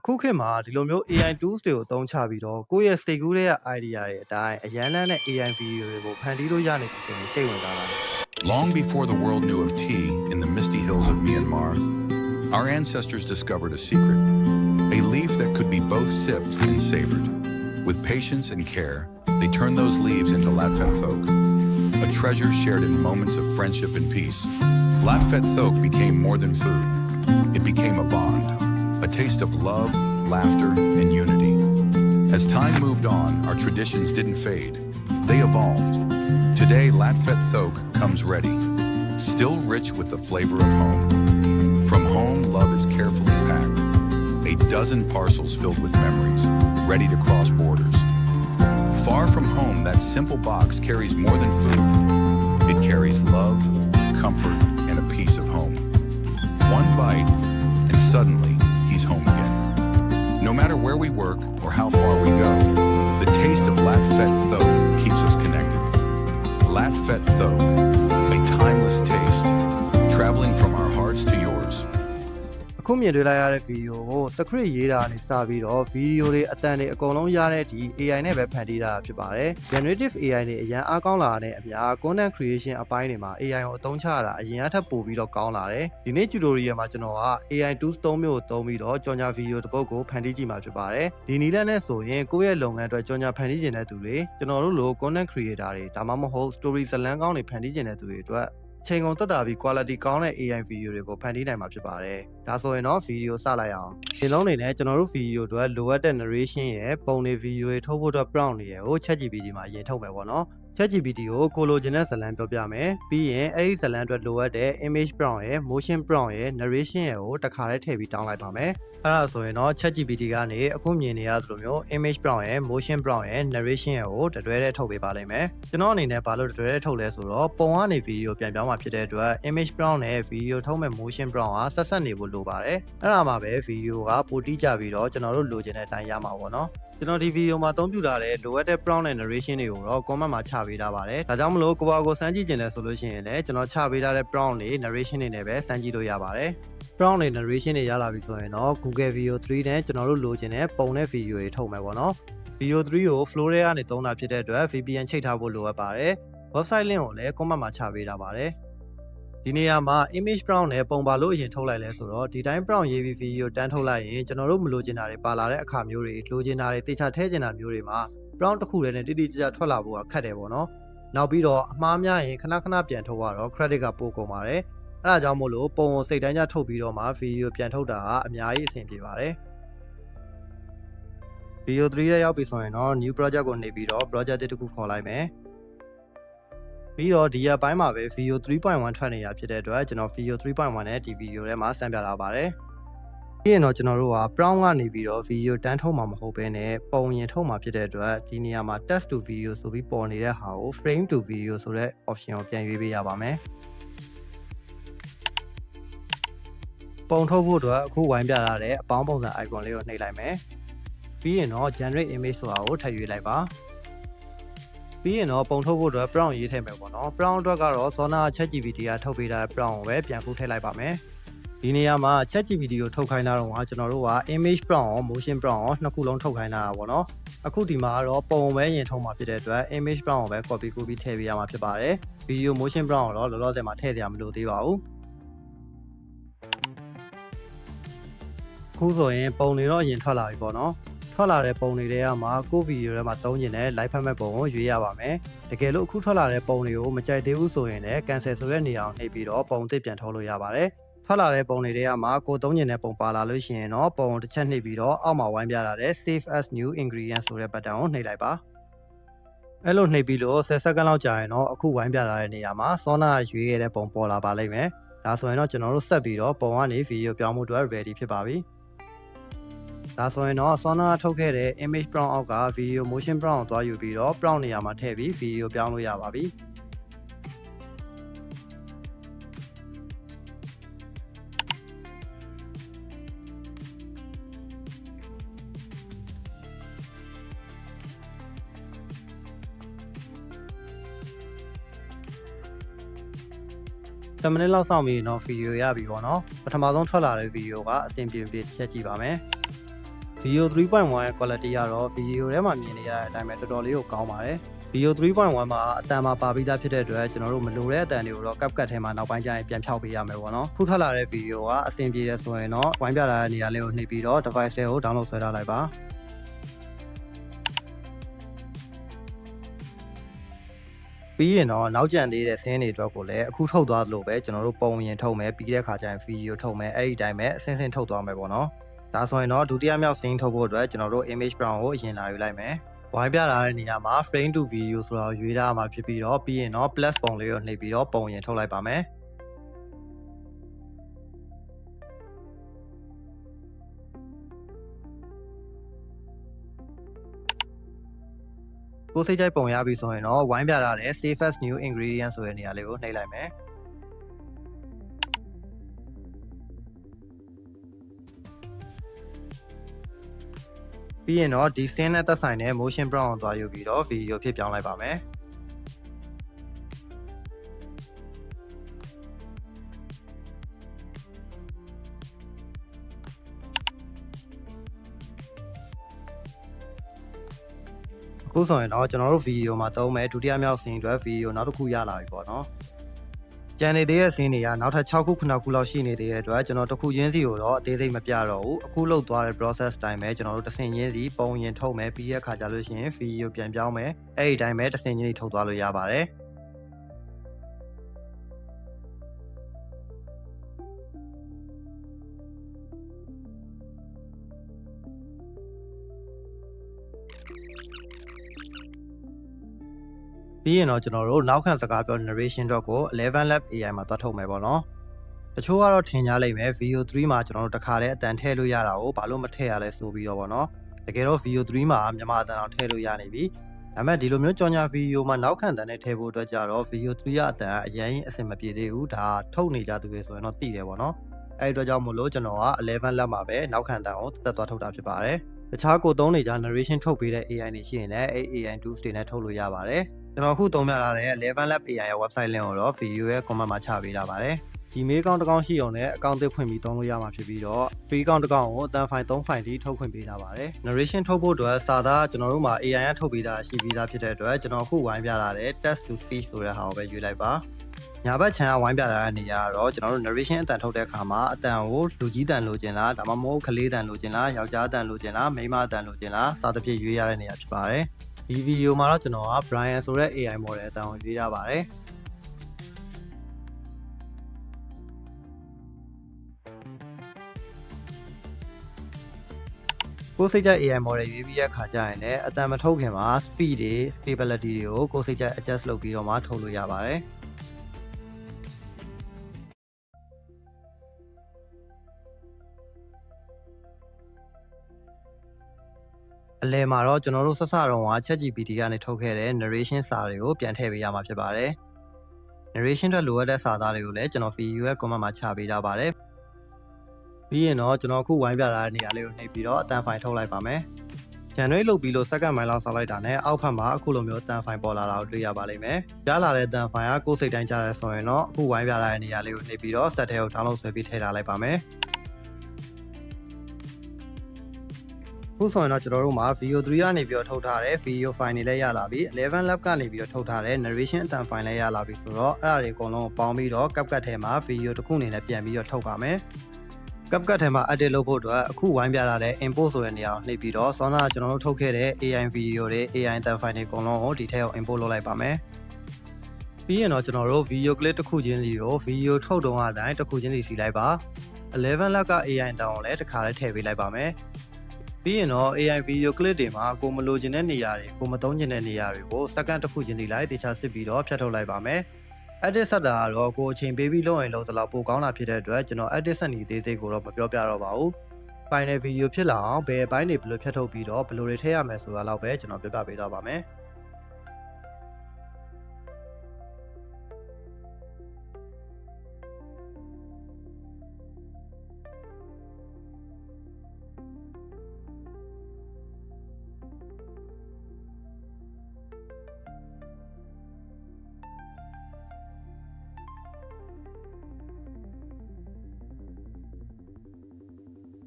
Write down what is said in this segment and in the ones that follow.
အခုခေတ်မှာဒီလိုမျိုး AI tools တွေကိုအသုံးချပြီးတော့ကိုယ့်ရဲ့စိတ်ကူးတဲ့ idea တွေအတိုင်းအရန်လန်းတဲ့ AI video တွေကိုဖန်တီးလို့ရနေပြီဆိုရင်စိတ်ဝင်စားတာ Long before the world knew of tea in the misty hills of Myanmar, our ancestors discovered a secret, a leaf that could be both sipped and savored. With patience and care, they turned those leaves into Latfet Thok, a treasure shared in moments of friendship and peace. Latfet Thok became more than food. It became a bond, a taste of love, laughter, and unity. As time moved on, our traditions didn't fade. They evolved. Today, Latfet Thok comes ready, still rich with the flavor of home. From home, love is carefully packed, a dozen parcels filled with memories, ready to cross borders. Far from home, that simple box carries more than food. It carries love, comfort, and a piece of home. One bite, and suddenly, he's home again. No matter where we work or how far we go, the taste of Latfet Thok keeps us connected. Latfet Thok, a timeless taste, traveling from our hearts to yours. အခုမြင်တွေ့လိုက်ရတဲ့ video ကို script ရေးတာနဲ့စပြီးတော့ video တွေအတန်တွေအကုန်လုံးရတဲ့အထိ AI နဲ့ပဲဖန်တီးတာဖြစ်ပါတယ် generative AI တွေအရန်အားကောင်းလာတဲ့အများ content creation အပိုင်းတွေမှာ AI ကိုအသုံးချရတာအရင်အထက်ပိုပြီးတော့ကောင်းလာတယ်ဒီနေ့ tutorial မှာကျွန်တော်က AI tools 3မျိုးကိုသုံးပြီးတော့ကြော်ညာ video တစ်ပုဒ်ကိုဖန်တီးကြည့်မှာဖြစ်ပါတယ်ဒီနည်းလမ်းနဲ့ဆိုရင်ကိုယ့်ရဲ့လုပ်ငန်းအတွက်ကြော်ညာဖန်တီးခြင်းတဲ့သူတွေကျွန်တော်တို့လို content creator တွေဒါမှမဟုတ် story ဇာတ်လမ်းကောင်းတွေဖန်တီးခြင်းတဲ့သူတွေအတွက်ချိန်ကုန်တက်တာပြီး quality ကောင်းတဲ့ AI video တွေကိုဖန်တီးနိုင်မှာဖြစ်ပါတယ်။ဒါဆိုရင်တော့ video စလိုက်အောင်။ဒီလုံးနေနဲ့ကျွန်တော်တို့ video တွေလိုအပ်တဲ့ narration ရဲ့ပုံတွေ video တွေထုတ်ဖို့အတွက် prompt တွေရဲ့ကို ChatGPT မှာရင်ထုတ်မယ်ပေါ့နော်။ ChatGPT ကိုကိုလိုချင်တဲ့ဇာတ်လမ်းပြောပြမယ်။ပြီးရင်အဲ့ဒီဇာတ်လမ်းအတွက်လိုအပ်တဲ့ image prompt ရဲ့ motion prompt ရဲ့ narration ရဲ့ကိုတစ်ခါတည်းထည့်ပြီးတောင်းလိုက်ပါမယ်။အဲ့ဒါဆိုရင်တော့ ChatGPT ကနေအခုမြင်နေရသလိုမျိုး image prompt ရဲ့ motion prompt ရဲ့ narration ရဲ့ကိုတွဲတွဲထုတ်ပေးပါလိမ့်မယ်။ကျွန်တော်အနေနဲ့ဘာလို့တွဲတွဲထုတ်လဲဆိုတော့ပုံကနေ video ပြန်ပြောင်းမှာဖြစ်တဲ့အတွက် image prompt နဲ့ video ထုတ်မဲ့ motion prompt ကဆက်ဆက်နေဖို့လိုပါတယ်။အဲ့ဒါမှပဲ video ကပိုတိကျပြီးတော့ကျွန်တော်တို့လိုချင်တဲ့အတိုင်းရမှာပေါ့နော်။ကျွန်တော်ဒီ video မှာအသုံးပြုထားတဲ့လိုအပ်တဲ့ prompt နဲ့ narration တွေကိုတော့ comment မှာချပေးထားပါတယ်။ဒါကြောင့်မလို့ကိုပါကိုစမ်းကြည့်ကျင်တယ်ဆိုလို့ရှိရင်လည်းကျွန်တော်ချပေးထားတဲ့ prompt တွေ narration တွေနဲ့ပဲစမ်းကြည့်လို့ရပါတယ်။ prompt တွေ narration တွေရလာပြီဆိုရင်တော့ Google Video 3နဲ့ကျွန်တော်တို့လိုချင်တဲ့ပုံနဲ့ video တွေထုတ်မယ်ပေါ့နော်။ video 3ကို Flow ထဲကနေသုံးတာဖြစ်တဲ့အတွက် VPN ချိတ်ထားဖို့လိုအပ်ပါတယ်။ website link ကိုလည်း comment မှာချပေးထားပါတယ်။ဒီနေရာမှာ image prompt နဲ့ပုံပါလို့အရင်ထုတ်လိုက်လဲဆိုတော့ဒီတိုင်း prompt ရေးပြီး video တန်းထုတ်လိုက်ရင်ကျွန်တော်တို့မလိုချင်တာတွေပါလာတဲ့အခါမျိုးတွေလိုချင်တာတွေတေချာထည့်ချင်တာမျိုးတွေမှာ prompt တစ်ခုတည်းနဲ့တိတိကျကျထွက်လာဖို့ကခက်တယ်ပေါ့နော်နောက်ပြီးတော့အမှားများရင်ခဏခဏပြန်ထုတ်ရတော့ credit ကပိုကုန်ပါတယ်အဲ့ဒါကြောင့်မို့လို့ပုံကိုစိတ်တိုင်းကျထုတ်ပြီးတော့မှ video ပြန်ထုတ်တာကအများကြီးအဆင်ပြေပါတယ် video 3ရဲ့ရောက်ပြီဆိုရင်တော့ new project ကိုနေပြီးတော့ project တစ်ခုခေါ်လိုက်မယ်ပြီးတော့ဒီရက်ပိုင်းမှာပဲ video 3.1 ထွက်နေတာဖြစ်တဲ့အတွက်ကျွန်တော် video 3.1 နဲ့ဒီ video ထဲမှာစမ်းပြလာပါတယ်ပြီးရင်တော့ကျွန်တော်တို့က prompt ကနေပြီးတော့ video တန်းထုတ်မှာမဟုတ်ဘဲနဲ့ပုံရင်ထုတ်မှာဖြစ်တဲ့အတွက်ဒီနေရာမှာ text to video ဆိုပြီးပေါ်နေတဲ့ဟာကို frame to video ဆိုတဲ့ option ကိုပြန်ရွေးပေးရပါမယ်ပုံထုတ်ဖို့အတွက်အခုဝိုင်းပြလာတဲ့အပေါင်းပုံစံ icon လေးကိုနှိပ်လိုက်မယ်ပြီးရင်တော့ generate image ဆိုတာကိုထည့်ရွေးလိုက်ပါပြီးရင်တော့ပုံထုတ်ဖို့အတွက် prompt ရေးထည့်မယ်ပေါ့နော် prompt အတွက်ကတော့ Sona ChatGPT ကထုတ်ပေးတဲ့ prompt ကိုပဲပြန်ခုထည့်လိုက်ပါမယ်ဒီနေရာမှာ ChatGPT ကိုထုတ်ခိုင်းတာတော့ကျွန်တော်တို့က image prompt ရော motion prompt ရောနှစ်ခုလုံးထုတ်ခိုင်းတာပါပေါ့နော်အခုဒီမှာကတော့ပုံပဲရင်ထုတ်မှာဖြစ်တဲ့အတွက် image prompt ကိုပဲ copy ထည့်ပေးရမှာဖြစ်ပါတယ် video motion prompt ကိုတော့လောလောဆယ်မှာထည့်ရမလို့သေးပါဘူးခုဆိုရင်ပုံတွေတော့အရင်ထွက်လာပြီပေါ့နော်ထွက်လာတဲ့ပုံတွေထဲမှာကိုဗီဒီယိုထဲမှာသုံးကျင်တဲ့ live ဖတ်မဲ့ပုံကိုရွေးရပါမယ်တကယ်လို့အခုထွက်လာတဲ့ပုံတွေကိုမကြိုက်သေးဘူးဆိုရင်လည်း cancel ဆိုတဲ့နေရာကိုနှိပ်ပြီးတော့ပုံအသစ်ပြန်ထုတ်လို့ရပါတယ်ထွက်လာတဲ့ပုံတွေထဲမှာကိုသုံးကျင်တဲ့ပုံပါလာလို့ရှိရင်တော့ပုံတစ်ချက်နှိပ်ပြီးတော့အောက်မှာဝိုင်းပြလာတဲ့ save as new ingredient ဆိုတဲ့ button ကိုနှိပ်လိုက်ပါအဲ့လိုနှိပ်ပြီးလို့10 second လောက်ကြာရင်တော့အခုဝိုင်းပြလာတဲ့နေရာမှာ Sona ရွေးခဲ့တဲ့ပုံပေါ်လာပါလိမ့်မယ်ဒါဆိုရင်တော့ကျွန်တော်တို့ဆက်ပြီးတော့ပုံကနေ video ပြောင်းမှုအတွက် ready ဖြစ်ပါပြီဒါဆိုရင်တော့ Sona ထုတ်ခဲ့တဲ့ image prompt အောက်က video motion prompt ကိုသွားယူပြီးတော့ prompt နေရာမှာထည့်ပြီး video ပြောင်းလို့ရပါပြီ10မိနစ်လောက်စောင့်ပြီးတော့ video ရပြီပေါ့နော်ပထမဆုံးထွက်လာတဲ့ video ကအဆင်ပြေပြေတစ်ချက်ကြည့်ပါမယ် Video 3.1 ရဲ့ quality ကတော့ video ထဲမှာမြင်နေရတဲ့အတိုင်းပဲတော်တော်လေးကိုကောင်းပါတယ်။ Video 3.1 မှာအတန်မှာပါပြီးသားဖြစ်တဲ့အတွက်ကျွန်တော်တို့မလိုတဲ့အတန်တွေကိုတော့ CapCut ထဲမှာနောက်ပိုင်းကျရင်ပြန်ဖြောက်ပေးရမယ်ပေါ့နော်။ခုထွက်လာတဲ့ video ကအဆင်ပြေတယ်ဆိုရင်တော့ဝိုင်းပြလာတဲ့နေရာလေးကိုနှိပ်ပြီးတော့ device တွေကို download ဆွဲထားလိုက်ပါ။ပြီးရင်တော့နောက်ကျန်သေးတဲ့ဆင်းတွေအတွက်ကိုလည်းအခုထုတ်သွားသလိုပဲကျွန်တော်တို့ပုံရင်ထုတ်မယ်ပြီးတဲ့အခါကျရင် video ထုတ်မယ်အဲ့ဒီတိုင်းပဲအဆင်းထုတ်သွားမယ်ပေါ့နော်။ဒါဆိုရင်တော့ဒုတိယမြောက်ဆင်းထုတ်ဖို့အတွက်ကျွန်တော်တို့ image brown ကိုအရင်လာယူလိုက်မယ်။ဝိုင်းပြလာတဲ့နေရာမှာ frame to video ဆိုတာကိုရွေးထားမှာဖြစ်ပြီးတော့ပြီးရင်တော့ plus ပုံလေးကိုနှိပ်ပြီးတော့ပုံရင်ထုတ်လိုက်ပါမယ်။ကိုစိတ်ကြိုက်ပုံရပြီဆိုရင်တော့ဝိုင်းပြလာတဲ့ safest new ingredient ဆိုတဲ့နေရာလေးကိုနှိပ်လိုက်မယ်။ပြီးရင်တော့ဒီဆင်းနဲ့သက်ဆိုင်တဲ့ motion brown ကိုသွားယူပြီးတော့ video ဖြစ်ပြောင်းလိုက်ပါမယ်။အခုဆိုရင်တော့ကျွန်တော်တို့ video မှာသုံးမဲ့ဒုတိယမြောက်ဆင်းအတွက် video နောက်တစ်ခုရလာပြီပေါ့နော်။ကျန်နေသေးတဲ့ဆင်းတွေကနောက်ထပ်6ခု9ခုလောက်ရှိနေသေးတဲ့အတွက်ကျွန်တော်တစ်ခုချင်းစီကိုတော့အသေးစိတ်မပြတော့ဘူး။အခုလုပ်သွားတဲ့ process တိုင်းပဲကျွန်တော်တို့တစ်ဆင့်ချင်းစီပုံရင်ထုတ်မယ်ပြီးတဲ့အခါကျလို့ရှိရင် video ပြန်ပြောင်းမယ်။အဲ့ဒီတိုင်းပဲတစ်ဆင့်ချင်းစီထုတ်သွားလို့ရပါတယ်။ပြီးရင်တော့ကျွန်တော်တို့နောက်ခံစကားပြော narration တော့ကို 11 lab AI မှာသွားထုတ်မယ်ပေါ့နော်တချို့ကတော့ထင်ကြလိမ့်မယ် video 3မှာကျွန်တော်တို့တခါတည်းအတန်ထည့်လို့ရတာကိုဘာလို့မထည့်ရလဲဆိုပြီးတော့ပေါ့နော်တကယ်တော့ video 3မှာမြန်မာအတန်အောင်ထည့်လို့ရနေပြီဒါပေမဲ့ဒီလိုမျိုးကြော်ညာ video မှာနောက်ခံတန်နဲ့ထည့်ဖို့အတွက်ကြတော့ video 3အတန်အရင်အဆင်မပြေသေးဘူးဒါထုတ်နေကြသူတွေဆိုရင်တော့သိတယ်ပေါ့နော်အဲ့ဒီအတွက်ကြောင့်မို့လို့ကျွန်တော်က11 lab မှာပဲနောက်ခံတန်ကိုတက်သွားထုတ်တာဖြစ်ပါတယ်တခြားကိုသုံးနေကြ narration ထုတ်ပေးတဲ့ AI တွေရှိရင်လည်း AI tools တွေနဲ့ထုတ်လို့ရပါတယ်ကျွန်တော်အခုသုံးပြလာတဲ့11 lab AI ရဲ့ website link ကိုတော့ video ရဲ့ comment မှာချပေးထားပါတယ်ဒီမေးကောင်းတစ်ကောင်းရှိအောင်လည်းအကောင့်သစ်ဖွင့်ပြီးသုံးလို့ရမှာဖြစ်ပြီးတော့ free ကောင်းတစ်ကောင်းကိုအတန်ဖိုင်3ဖိုင်ထိထုတ်ခွင့်ပေးထားပါတယ် narration ထုတ်ဖို့အတွက်စာသားကျွန်တော်တို့မှာ AI ကထုတ်ပေးတာရှိပြီးသားဖြစ်တဲ့အတွက်ကျွန်တော်အခုဝိုင်းပြလာတဲ့ text to speech ဆိုတဲ့ဟာကိုပဲရွေးလိုက်ပါညာဘက်ခြမ်းကဝိုင်းပြလာတဲ့နေရာကတော့ကျွန်တော်တို့ narration အတန်ထုတ်တဲ့အခါမှာအတန်ကိုလူကြီးတန်လိုချင်လားဒါမှမဟုတ်ကလေးတန်လိုချင်လားယောက်ျားတန်လိုချင်လားမိန်းမတန်လိုချင်လားစသဖြင့်ရွေးရတဲ့နေရာဖြစ်ပါတယ်ဒီဗီဒီယိုမှာတော့ကျွန်တော်က Brian ဆိုတဲ့ AI model အတန်ကိုရွေးရပါတယ်ကိုစိတ်ကြိုက် AI model ရွေးပြီးတဲ့အခါကျရင်လည်းအတန်မထုတ်ခင်မှာ speed တွေ stability တွေကိုကိုစိတ်ကြိုက် adjust လုပ်ပြီးတော့မှထုတ်လို့ရပါတယ်အလယ်မှာတော့ကျွန်တော်တို့ဆက်စတော့က ChatGPT ကနေထုတ်ခဲ့တဲ့ narration စာတွေကိုပြန်ထည့်ပေးရမှာဖြစ်ပါတယ် narration အတွက်လိုအပ်တဲ့စာသားတွေကိုလည်းကျွန်တော် video ရဲ့ comment မှာချပေးထားပါတယ်ပြီးရင်တော့ကျွန်တော်အခုဝိုင်းပြလာတဲ့နေရာလေးကိုနှိပ်ပြီးတော့အတန်ဖိုင်ထုတ်လိုက်ပါမယ်။generate လုပ်ပြီးလို့စက္ကန့်ပိုင်းလောက်ဆောက်လိုက်တာနဲ့အောက်ဖက်မှာအခုလိုမျိုးအတန်ဖိုင်ပေါ်လာတာကိုတွေ့ရပါလိမ့်မယ်။ကြားလာတဲ့အတန်ဖိုင်ကကိုယ်စိတ်တိုင်းကြားရဲဆိုရင်တော့အခုဝိုင်းပြလာတဲ့နေရာလေးကိုနှိပ်ပြီးတော့ set ထဲကို download ဆွဲပြီးထည့်ထားလိုက်ပါမယ်။ခုဆိုရင်တော့ကျွန်တော်တို့မှာ video 3ကနေပြီးတော့ထုတ်ထားတဲ့ video file တွေလည်းရလာပြီ11 lab ကနေပြီးတော့ထုတ်ထားတဲ့ narration အတန် file လည်းရလာပြီဆိုတော့အဲ့ဒါတွေအကုန်လုံးကိုပေါင်းပြီးတော့ CapCut ထဲမှာ video တစ်ခုအနေနဲ့ပြန်ပြီးတော့ထုတ်ပါမယ်။ CapCut ထဲမှာ edit လုပ်ဖို့အတွက်အခုဝိုင်းပြလာတဲ့ import ဆိုတဲ့နေရာကိုနှိပ်ပြီးတော့စောနာကျွန်တော်တို့ထုတ်ခဲ့တဲ့ AI video တွေ AI အတန် file တွေအကုန်လုံးကိုဒီထဲကို import လုပ်လိုက်ပါမယ်။ပြီးရင်တော့ကျွန်တော်တို့ video clip တစ်ခုချင်းစီကို video ထုတ်တုန်းအတိုင်းတစ်ခုချင်းစီစီလိုက်ပါ11 lab က AI အတန်ကိုလည်းတစ်ခါလေးထည့်ပေးလိုက်ပါမယ်။ပြီးရင်တော့ AI video clip တွေမှာကိုမလိုချင်တဲ့နေရာတွေကိုမသုံးချင်တဲ့နေရာတွေကိုစက္ကန့်တစ်ခုချင်းစီလိုက်တခြားစစ်ပြီးတော့ဖြတ်ထုတ်လိုက်ပါမယ်။ edit ဆက်တာကတော့ကိုအချိန်ပေးပြီးလုပ်ရင်လုပ်သလောက်ပိုကောင်းတာဖြစ်တဲ့အတွက်ကျွန်တော် edit ဆက်နေသေးသေးကိုတော့မပြောပြတော့ပါဘူး။ final video ဖြစ်လာအောင်ဘယ်အပိုင်းတွေဘယ်လိုဖြတ်ထုတ်ပြီးတော့ဘယ်လိုတွေထည့်ရမယ်ဆိုတာတော့ပဲကျွန်တော်ပြပြပေးသွားပါမယ်။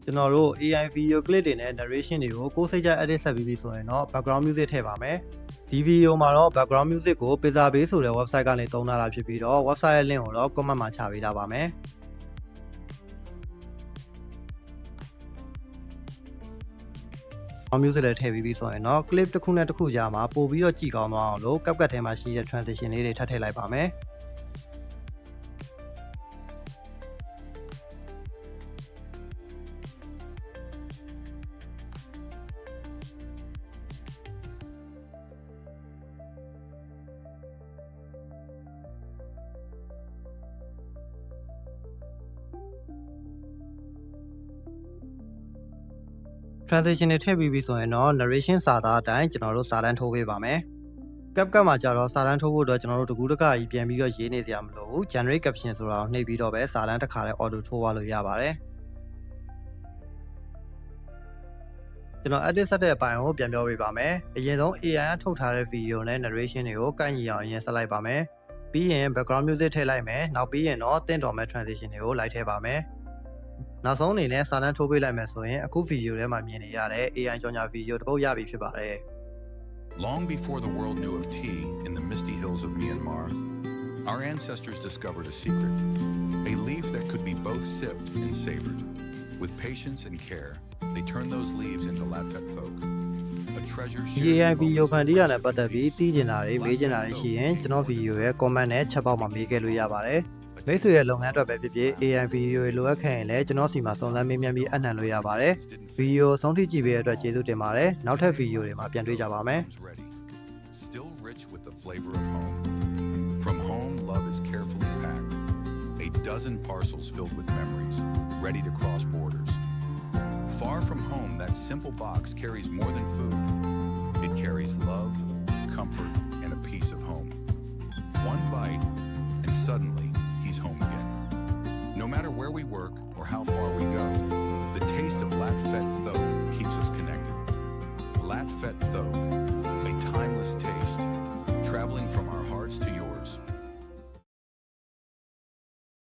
ကျွန်တော်တို့ AI video clip တွေနဲ့ narration တွေကိုကိုယ်စိတ်ကြ edit ဆက်ပြီးဆိုရင်တော့ background music ထည့်ပါမယ်ဒီ video မှာတော့ background music ကို Pixabay ဆိုတဲ့ website ကနေသုံးထားတာဖြစ်ပြီးတော့ website ရဲ့ link ကိုတော့ comment မှာချပေးထားပါမယ်music လည်းထည့်ပြီးပြီဆိုရင်တော့ clip တစ်ခုနဲ့တစ်ခုကြားမှာပို့ပြီးတော့ကြည့်ကောင်းသွားအောင်လို့ CapCut ထဲမှာရှိတဲ့ transition လေးတွေထပ်ထည့်လိုက်ပါမယ်transition တွေထည့်ပြီးပြီဆိုရင်တော့ narration စာသားအတိုင်းကျွန်တော်တို့စာတန်းထိုးပေးပါမယ် CapCut မှာကျတော့စာတန်းထိုးဖို့တော့ကျွန်တော်တို့တကူတကကြီးပြန်ပြီးတော့ရေးနေစရာမလိုဘူး generate caption ဆိုတာကိုနှိပ်ပြီးတော့ပဲစာတန်းတစ်ခါလဲ auto ထိုးသွားလို့ရပါတယ်ကျွန်တော် edit ဆက်တဲ့အပိုင်းကိုပြန်ပြောပေးပါမယ်အရင်ဆုံး AI ကထုတ်ထားတဲ့ video နဲ့ narration တွေကိုကိုက်ညီအောင်ရင်ဆက်လိုက်ပါမယ်ပြီးရင် background music ထည့်လိုက်မယ်နောက်ပြီးရင်တော့တင့်တော်မဲ့ transition တွေကိုလိုက်ထည့်ပါမယ်နောက်ဆုံးအနေနဲ့စာတန်းထိုးပေးလိုက်မယ်ဆိုရင်အခု video ထဲမှာမြင်နေရတဲ့ AI ကြော်ညာ video တစ်ပုဒ်ရပြီဖြစ်ပါတယ် Long before the world knew of tea in the misty hills of Myanmar, our ancestors discovered a secret, a leaf that could be both sipped and savored. With patience and care, they turned those leaves into Latfet folk, a treasure shared AI in video moments ဖန်တီးရ of တဲ့ပတ်သက်ပြီးသိချင်တာတွေမေးချင်တာတွေရှိရင်ကျွန်တော် video ရဲ့ comment နဲ့ chat box မှာမေးခဲ့လို့ရပါတယ်မိတ်ဆွေရဲ့လုပ်ငန်းအတွက်ပဲဖြစ်ဖြစ် AI video တွေလိုအပ်ခဲ့ရင်လည်းကျွန်တော်စီမှာစုံစမ်းမေးမြန်းပြီးအနှံလို့ရပါတယ် video ဆုံးထိကြည့်ပေးတဲ့အတွက်ကျေးဇူးတင်ပါတယ်နောက်ထပ် video တွေမှာပြန်တွေ့ကြပါမယ် ready, still rich with the flavor of home. From home, love is carefully packed, a dozen parcels filled with memories, ready to cross borders. Far from home, that simple box carries more than food. It carries love, comfort, and a piece of home. One bite, and suddenly, he's home again. No matter where we work or how